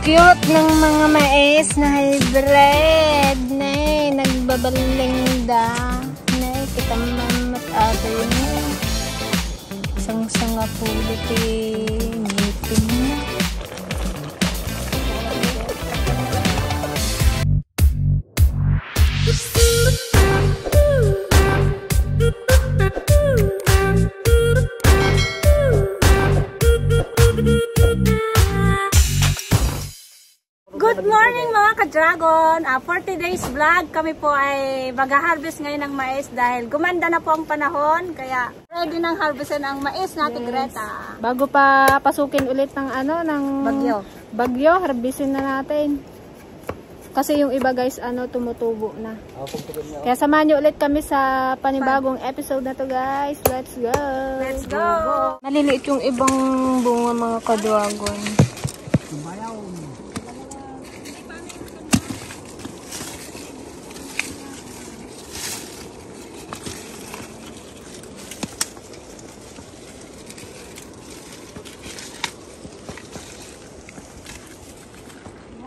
Cute ng mga mais na hybrid. Nay, nagbabalingda. Nay, kita mamat ato yun. Sang-sanga pulot ngipin na. Good morning mga ka-dragon! For today's vlog, kami po ay mag-harvest ngayon ng mais dahil gumanda na po ang panahon. Kaya ready nang harvestin ang mais natin, Greta. Bago pa pasukin ulit ng ng bagyo, harvestin na natin. Kasi yung iba guys, tumutubo na. Kaya samahan nyo ulit kami sa panibagong episode na to guys. Let's go! Let's go! Maliliit yung ibang bunga mga ka-dragon.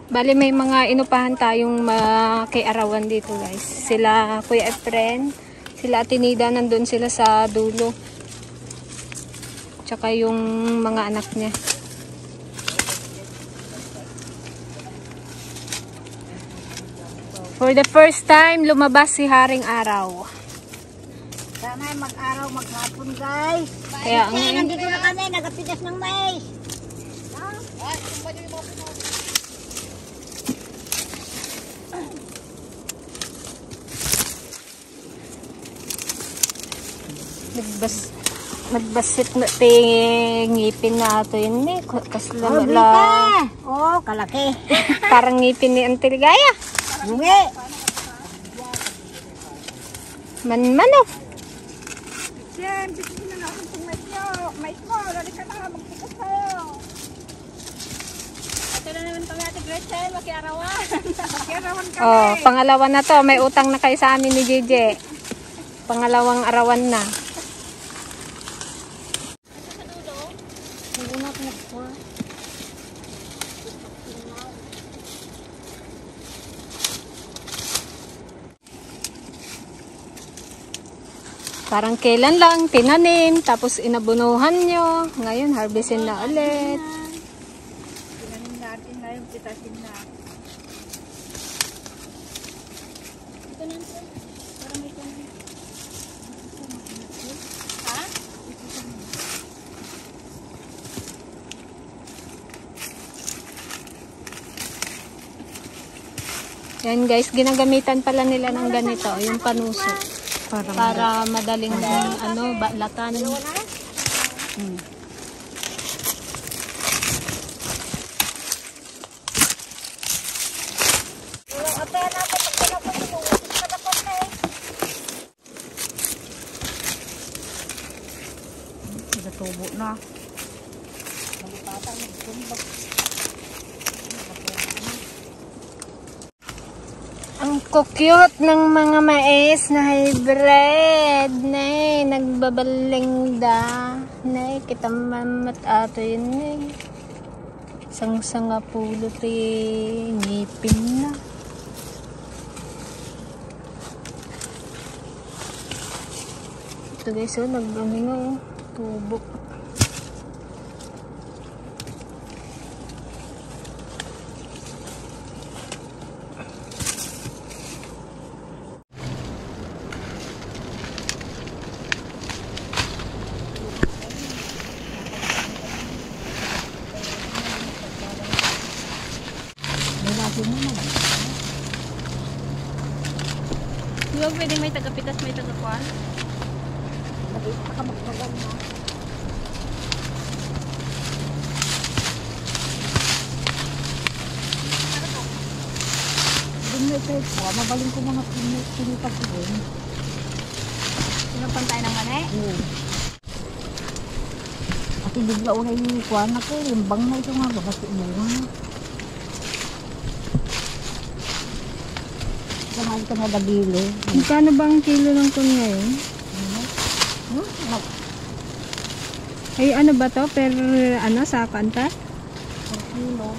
Bali may mga inupahan tayong kay Arawan dito guys. Sila Kuya Efren, sila Atinida, nandun sila sa dulo. Tsaka yung mga anak niya. For the first time, lumabas si Haring Araw. Sana mag-araw, maghapon guys. Kaya nandito na kami, nagapitas ng mais. Nagbasit na ngipin na ito yun eh. Oh, kalaki. Parang ngipin ni Auntie Ligaya. Bungi. Man oh. Jem, bigyan na natin itong mais nyo. Mais mo, lali ka na, magpitas tayo. Ito na naman kami ate Gretchen, makiarawan. Makiarawan kami. Oh, pangalawa na to. May utang na kayo sa amin ni JJ. Pangalawang arawan na. Parang kailan lang tinanim, tapos inabunuhan nyo. Ngayon, harvestin na ulit. Tinanim natin na yung pitasin na. Ito na ito. Parang may tinanim. Ha? Yan guys, ginagamitan pala nila ng ganito, yung panuso. Para madaling balatan. Tubo na. Malipatan, magtumbak. Ang cute ng mga mais na hybrid. Nay, nagbabalingda. Nay, kita mamat ato yun eh. Sang-sanga pulot ngipin na. Ito guys, tubo. Di ba pwede may tagapitas, may tagakuan? Magpagan na. Bunyi ko, mabaling ko mga pinipag ko doon. Sinupan tayo ng mani? Oo. Kasi bigla unay yung kuwan ako, yung bang na ito nga, bakit umuha. Samahan ka na dabilo. Magkano ba ang kilo ng kun ngayon? Ay, ano ba to? Per, ano, sa kanta? Kilo.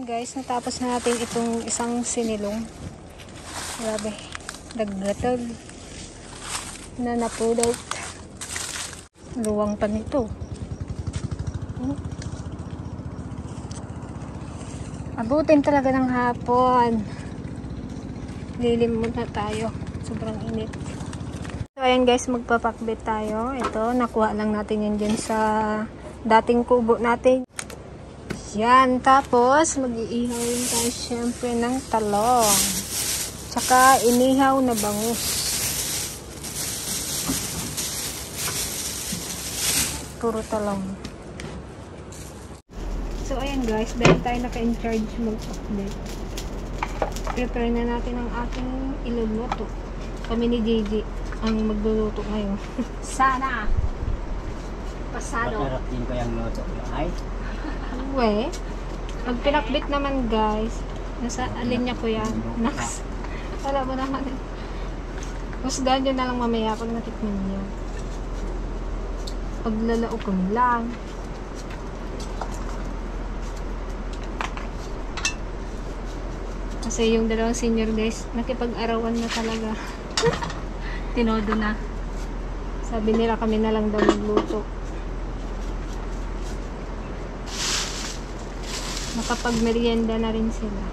Guys, natapos na natin itong isang sinilong. Grabe, daggatag na napulot. Luwang pa nito. Abutin talaga ng hapon. Lilim muna tayo. Sobrang init. So ayan guys, magpapakbit tayo. Ito, nakuha lang natin yun dyan sa dating kubo natin. Yan, tapos mag-iihaw rin tayo syempre ng talong. Tsaka inihaw na bangus. Puro talong. So ayan guys, dahil tayo naka-in-charge mag-update. Prepare na natin ang ating iluluto. Kami ni Gigi ang magluluto ngayon. Sana. Pasado. Masarap din ko yung luto. Ay? We, pag pinakbit naman guys, nasa alin niya ko yan. Naks. Wala mo naman. Husgahan nyo na lang mamaya pag natikman niyo. Paglalao ko lang. Kasi yung dalawang senior guys, nakipag-arawan na talaga. Tinodo na. Sabi nila kami na lang daw magluto. Makapag-merienda na rin sila.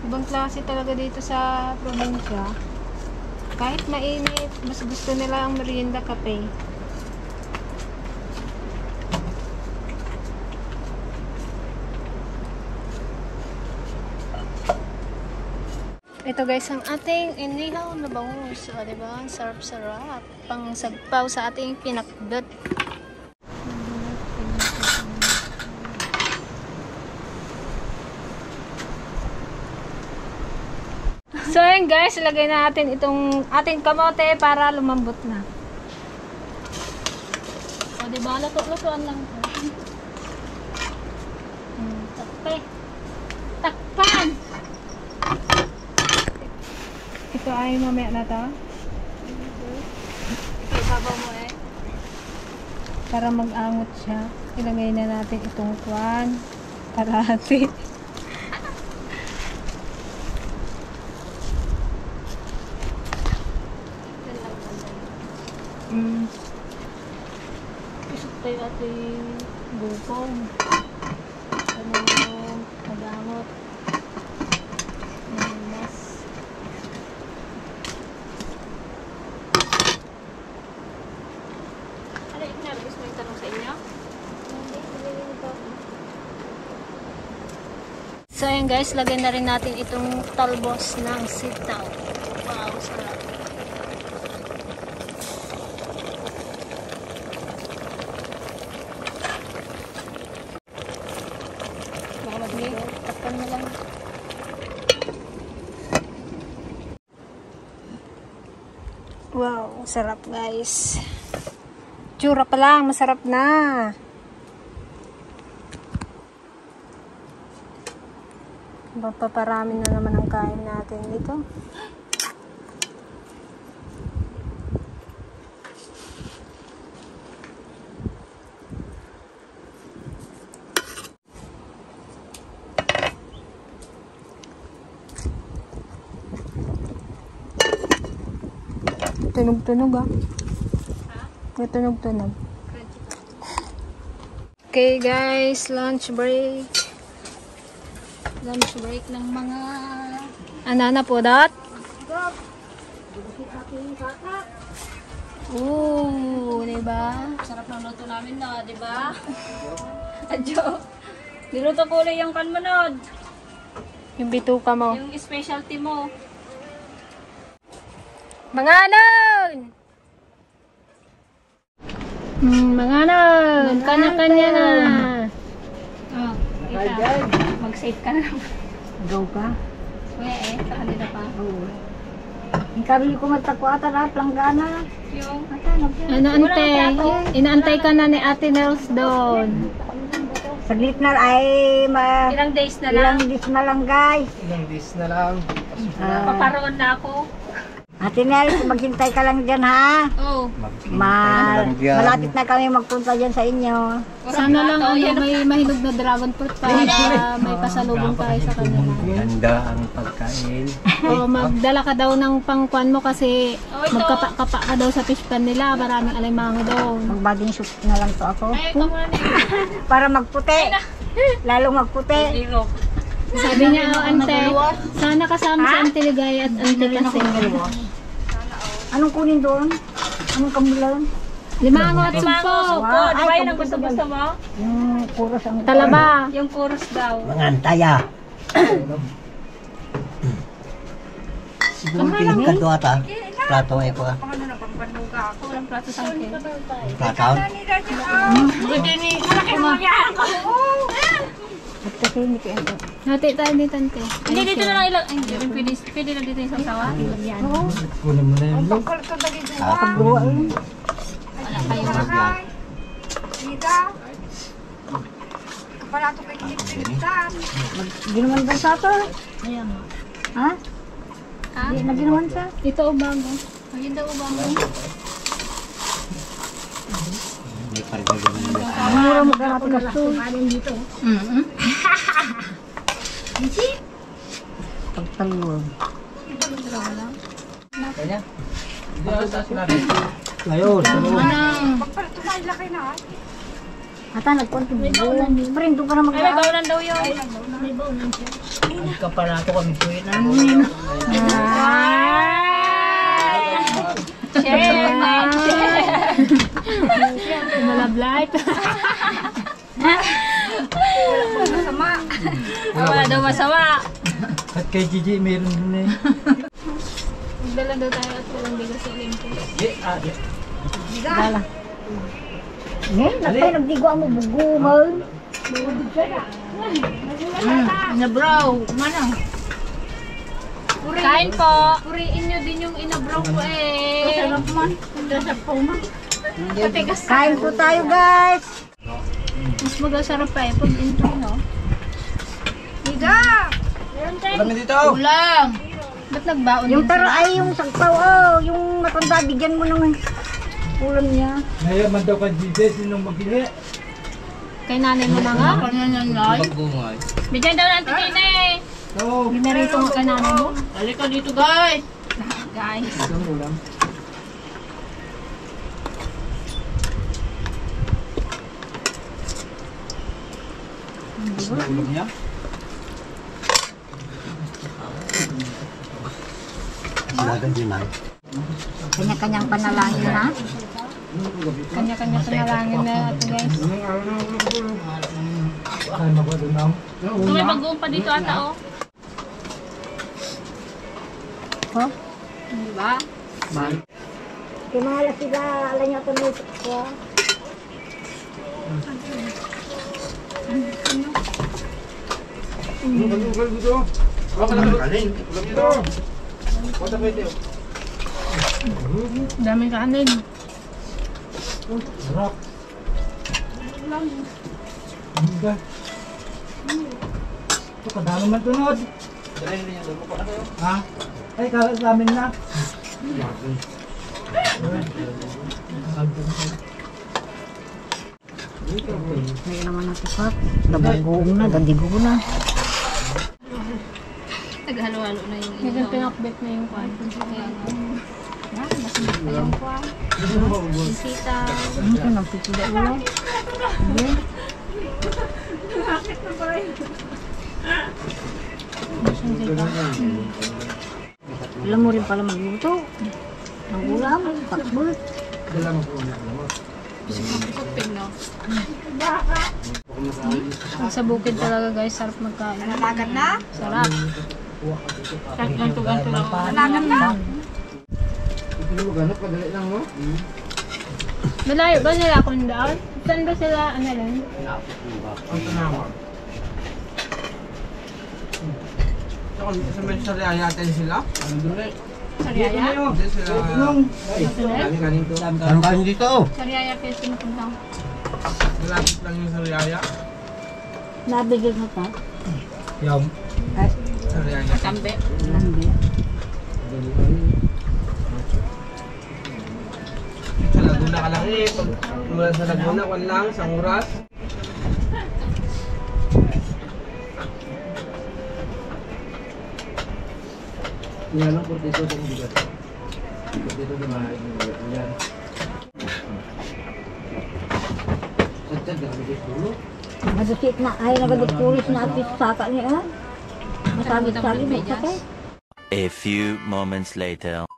Ibang klase talaga dito sa probinsya. Kahit mainit, mas gusto nila ang merienda kape. Ito guys, ang ating inihaw na bangus. O, diba? Ang sarap-sarap. Pang sagpaw sa ating pinakbet. So, ayan guys, ilagay na natin itong ating kamote para lumambot na. O, diba? Luto-lutoan lang ito. Takpe. Takpan! Ito ay mamaya na to. Ibabaw mo eh. Para mag-angot siya. Ilagay na natin itong kwan. Karate. Isok tayo ating bukong. Ano mag-angot. So ayan guys, lagyan na rin natin itong talbos ng sitaw. Wow, sarap. Baka mag-ligo, takpan mo lang. Wow, sarap guys. Tsura pa lang, masarap na. Paparami na naman ang kain natin dito. Tunog-tunog ah. May tunog-tunog. Okay guys, lunch break. Lunch break ng mga... Anana po, Dot? Diba? Sarap ng luto namin na, diba? Adyo. Niluto ko ulit yung kanmanod. Yung bituka mo. Yung specialty mo. Mga anon! Mga anon! Kanya-kanya na! Oh, kita. Mag-save ka na. Gaw ka? Kuya sa kanila pa. Oo. Ang kabili ko magtakwata na, planggana. Yung... Ano ante? Inaantay ka na ni Ate Nels doon. Saglit na ay Ilang days na lang. ilang days na lang guys. Ilang days na lang. Paparoon na ako. Ate Nels, maghintay ka lang dyan ha. Oh. Malapit na kami magpunta dyan sa inyo. Sana lang may mahinog na dragon fruit para may pasalubong tayo sa kanila. Ganda ang pagkain. O magdala ka daw ng pangkuan mo kasi magkapa-kapa ka daw sa fish pan nila. Maraming alimango doon. Mag-bathing suit na lang to ako. Ay, ikaw muna na. Para magputi. Lalong magputi. Sabi niya, ante, sana kasama si Ante Ligaya at Ante kasi. Anong kunin doon? Anong kamulan? Limango at sumpo. Wow. Di ba yun ang gusto-gusto mo? Yung kuros ang Talaba. Yung chorus daw. Mga antaya. Siguro piling ka doon ata. Plato ay ko ah. Walang plato sa akin. Plato? at kasi hindi ko ito. Hati tayo ni Tante. Hindi, dito na lang ilang. Hindi rin pwede lang dito yung sasawa. Kunin mo na yung loob. Pagbuwa yun. Ginawan ba sa ito? Ha? Hindi na ginawan sa? Ito o bago. Ayun daw ba mo? May parigagyan na. Ang mura mo ka natin gusto. Pagtalwag. Kanya? Ayun. Ata, nagkontributo. Friend, doon ka na Ay, may mag-aak. baunan daw yun. Kaparato kami po yun. Share! Malablight. Wala daw masama. At kay Gigi meron din eh. Magdala daw tayo at walang bigas sa Olympus. Dala. Nakay, nagdigo ang bugumal. Inabraw. Manang. Kain po. Puriin nyo din yung inabraw ko eh. Sarap man. Sarap po man. Kain po tayo, guys. Mas magasarap pa eh pag intro, no? Marami dito! Ulam. Ba't nagbaon Yung din taro sila? ay yung sagpaw, oh. Yung matanda, bigyan mo ng ulam niya. Ngayon man daw ka Gigi, sinong magbili? Kay nanay mo na nga? Magbungay. Bigyan daw ng titina eh. So, Ginarito nga kay nanay mo? Halika dito guys. Guys. isang ulam. Isang ulam niya? Silagan din man. Kanya-kanyang panalangin na. Kanya-kanya panalangin na ito guys. Ay, magwadanaw. Kung may bagoong pa dito ata oh. Oh. Diba? Kimala sila, alam niyo ito nito ko. Daming kanin. Sarap. Ito, kadami man tunod. Ha? Ay, kalas namin na. May naman ang tipat. Dabagong na, dandigo na. Naghalo-halo na yung Medyo pinakbit na yung kwan. Yan, masunod pa yung kwan. Yung sitaw. Ito nang pipila ulo. Hindi. Alam mo rin pala magluto. Ang ulam, pakbul. Sa bukid talaga guys, sarap magkain. Nalagan na? Sarap. Sarap ng tugan-tugan. Nalagan na? Malayo ba nila kung doon? Saan ba sila, ano lang? Sa may sariyaya natin sila? Sariaya? Hindi sila. Anong kain dito? Sariaya kayo sinupuntang. Malapit lang yung sariyaya. Nabigil mo pa. Yung Ay, sariyaya. Kambe. lambi. Sa Laguna ka lang eh. Pag mula sa Laguna, kwan lang, isang oras. Yan lang po dito sa bigat. Dito na mahal yung bigat. Yan. Sadya, grabe dito tulo. Madukit na. Ay, nagadukulis na at saka niya. Masabit-sabit mo sakay. A few moments later.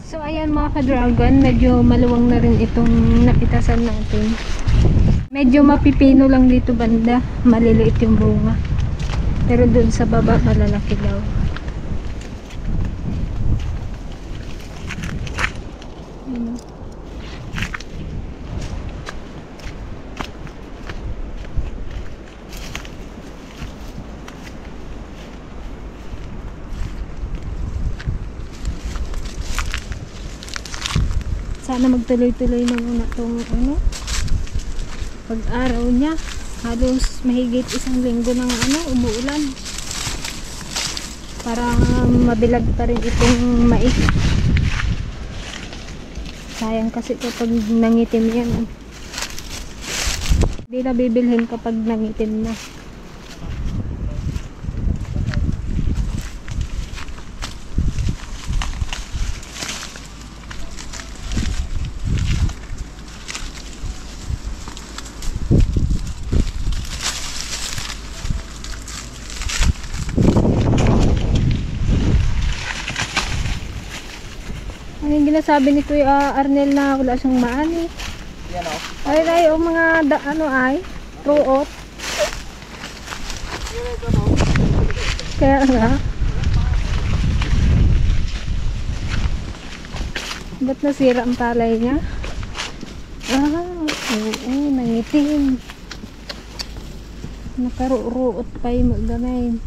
So ayan mga ka-dragon, medyo maluwang na rin itong napitasan natin. Medyo mapipino lang dito banda, maliliit yung bunga. Pero dun sa baba malalaki daw. Ayan. Sana magtuloy-tuloy na muna itong pag-araw niya. Halos mahigit 1 linggo ng umuulan. Para mabilag pa rin itong mais. Sayang kasi kapag nangitim yan. Hindi na bibilhin kapag nangitim na. Ano yung ginasabi ni Kuya Arnel na wala siyang maani? Yan o. Ay, o mga truot. Kaya nga. Ba't nasira ang palay niya? Oo, nangitim. Nakaruot pa yung magdanay.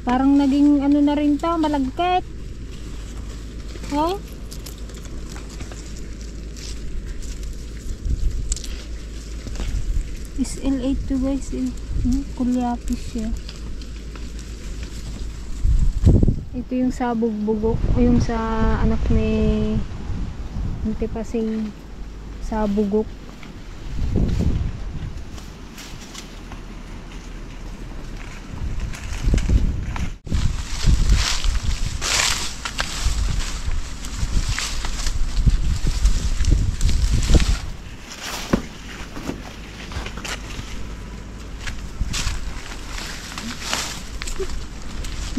Parang naging na rin to, malagkit. Oh? SL8 to guys. Kulyapis siya. Ito yung sa bugbugok. Yung sa anak ni Antipasing sa bugok.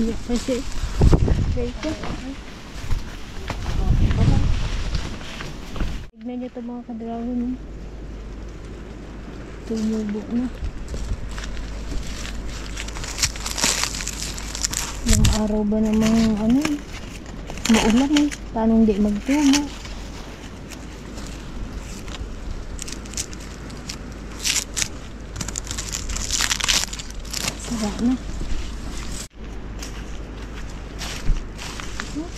Hindi kasi tignan nyo ito mga ka-dragon. Tumubo na. Yung araw ba namang maulan eh. Paano hindi magtubo? Sira na.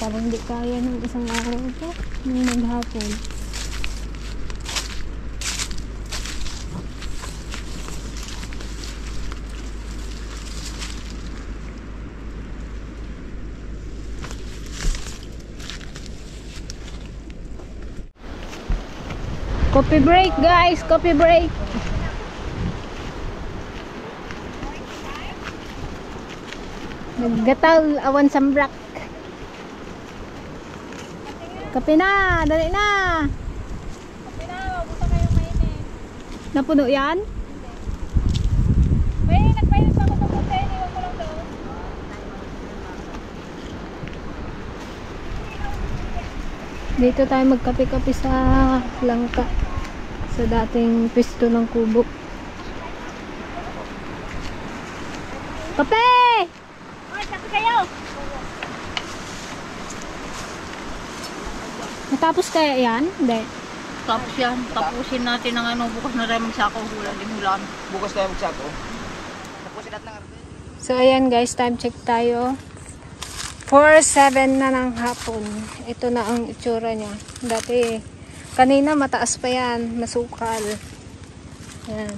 Parang hindi kaya ng isang araw ito. Yung maghapon. Coffee break guys, coffee break. Naggataw awan sambrak. Kape na, dali na. Kape na, mabuta kayong mainit. Napuno yan? May nagpainit pa ako sa puti, iniwan ko lang doon. Dito tayo magkape-kape sa Langka. Sa dating pwesto ng kubo. Kape! Hoy, kape kayo! Natapos kaya yan? Hindi. Tapos yan, tapusin natin ang ano, bukas na tayo magsako, hula din hulaan. Bukas tayo magsako. Tapusin natin ng arbe. So ayan guys, time check tayo. 4:07 na ng hapon. Ito na ang itsura niya. Dati, kanina mataas pa yan, masukal. Ayan.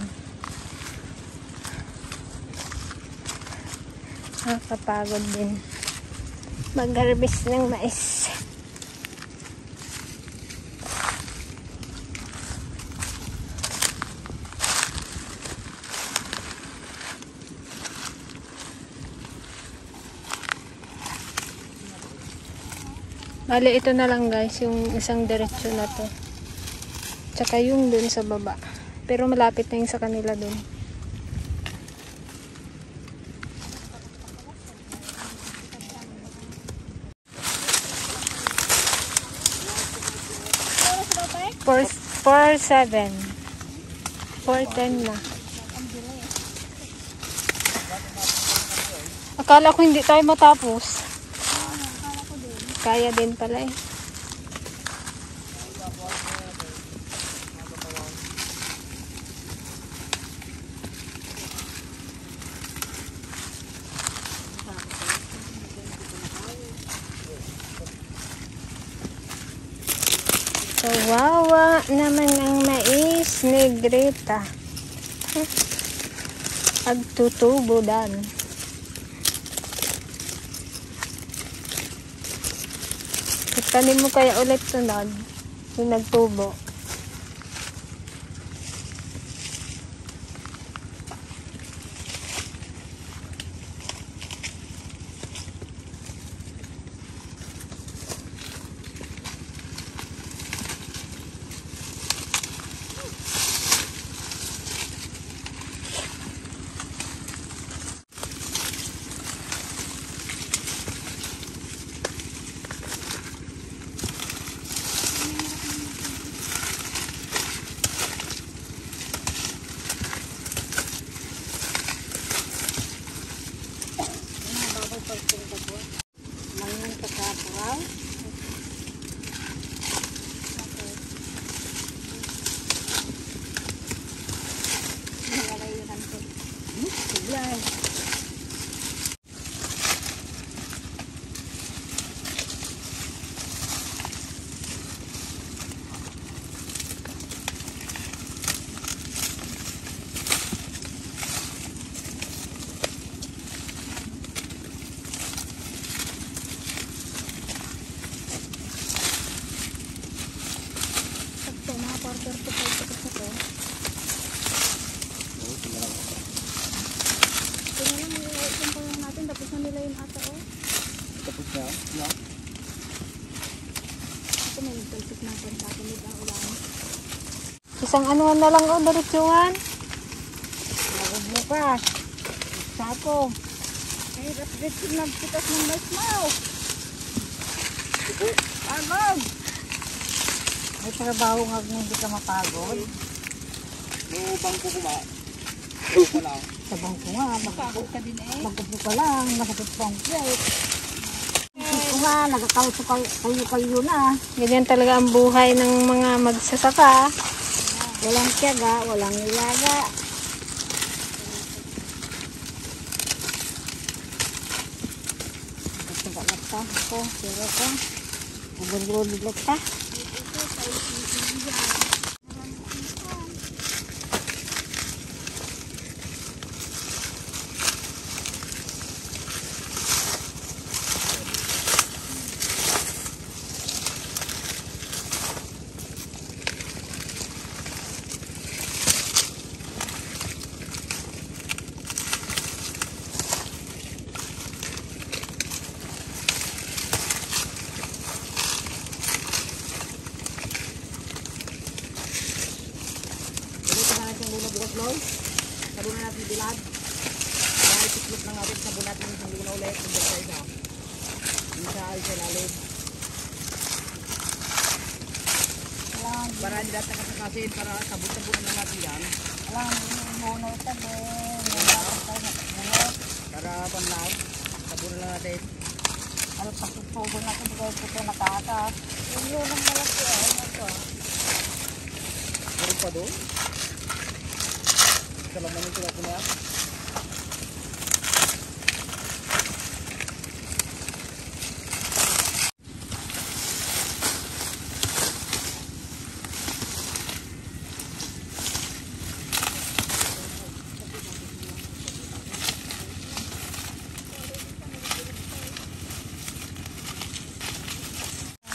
Nakakapagod din mag-harvest ng mais. Bali, ito na lang guys, yung isang diretsyo na to. Tsaka yung dun sa baba. Pero malapit na yung sa kanila dun. For 4:07. 4:10 na. Akala ko hindi tayo matapos. Kaya din pala eh. Kawawa naman ang mais ni Greta. Agtutubo dan. Itanim mo kaya ulit sunod yung nagtubo. Isang anuhan na lang o, diretsuhan. Bukas. Sako. Ay, dito nagpitas ng mais mo. Agad. May trabaho nga hindi ka mapagod. Bangko ko ba? Sa bangko nga. Mapagod ka din eh. Magkapo ka lang. Masakit pa ang plate. Ito nga, nagkakayo na. Ganyan talaga ang buhay ng mga magsasaka. Walang tiyaga, walang ilaga. Nagtagalak pa ako, pero ko. Nagulog pa. sabon natin isang luto na ulit. Yung sa isa. Yung sa isa lalim. Para hindi natin kasakasin para sabon-sabon na natin yan. Mono sabon. Para panlaw. Sabon na lang natin. Ano pagsusubo natin bigay ito nakaka. Yun ang malaki ito. Meron pa doon. Salaman yung sila niya.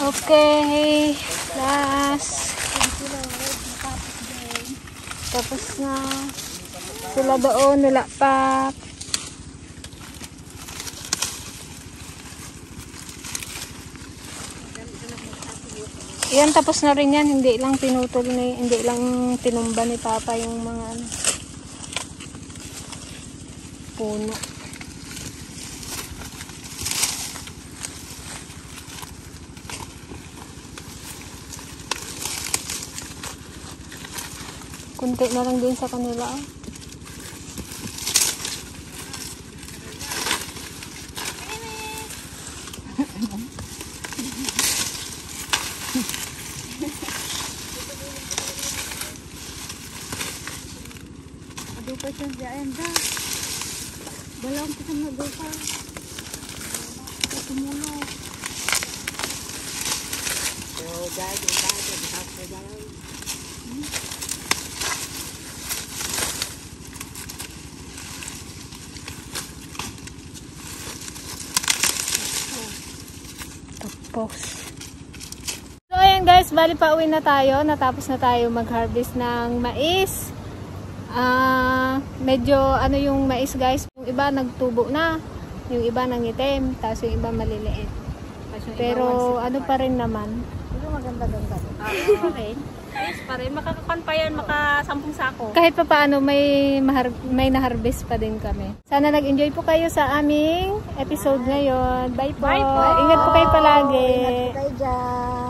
Okay, last. Tapos na. Sila doon, wala pa. Yan, tapos na rin yan. Hindi lang pinutol ni, hindi lang tinumba ni Papa yung mga ano, puno. Kunti na lang din sa kanila. Aduh pa siya diyan da. Balong kita madupa. Tumulo. So, guys, Tapos. So ayan guys, bali pa uwi na tayo. Natapos na tayo mag-harvest ng mais. Medyo ano yung mais guys, yung iba nagtubo na, yung iba nangitim, tapos yung iba maliliit. Pero ano pa rin naman. Ito maganda-ganda. Okay. Yes, pa rin. Makakakuan pa yan, maka 10 sako. Kahit pa paano may na-harvest pa din kami. Sana nag-enjoy po kayo sa aming episode ngayon. Bye po. Bye po. Ingat po kayo palagi. Ingat po kayo dyan.